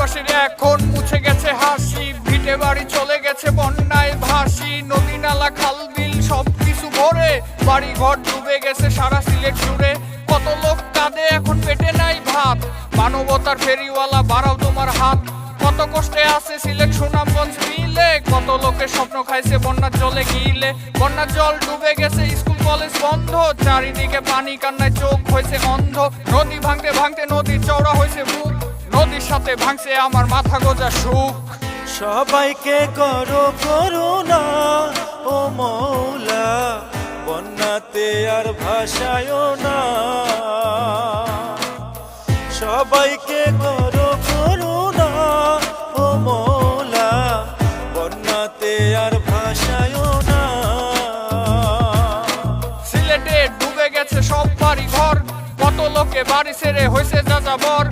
আদিবাসীর এখন মুছে গেছে হাসি, ভিটে বাড়ি চলে গেছে বন্যায় ভাসি, নদী নালা খাল বিল সবকিছু ভরে বাড়ি ঘর ডুবে গেছে সারা সিলেট জুড়ে। কত লোক কাঁদে এখন পেটে নাই ভাত, মানবতার ফেরিওয়ালা বাড়াও তোমার হাত। কত কষ্টে আছে সিলেট সুনামগঞ্জ মিলে, কত লোকের স্বপ্ন খাইছে বন্যার জলে গিলে। বন্যার জল ডুবে গেছে স্কুল কলেজ বন্ধ, চারিদিকে পানি কান্নায় চোখ হয়েছে অন্ধ। নদী ভাঙতে ভাঙতে নদীর চওড়া হয়েছে বুক, নদীর সাথে ভাঙছে আমার মাথা গোজা সুখ। সবাইকে করো করুণা ও মৌলা, বন্যাতে আর ভাসায় না। সবাইকে করো করুণা ও মৌলা, বন্যাতে আর ভাসায় না। সিলেটে ডুবে গেছে সব বাড়ি ঘর, কত লোকে বাড়ি ছেড়ে হয়েছে যাযাবর।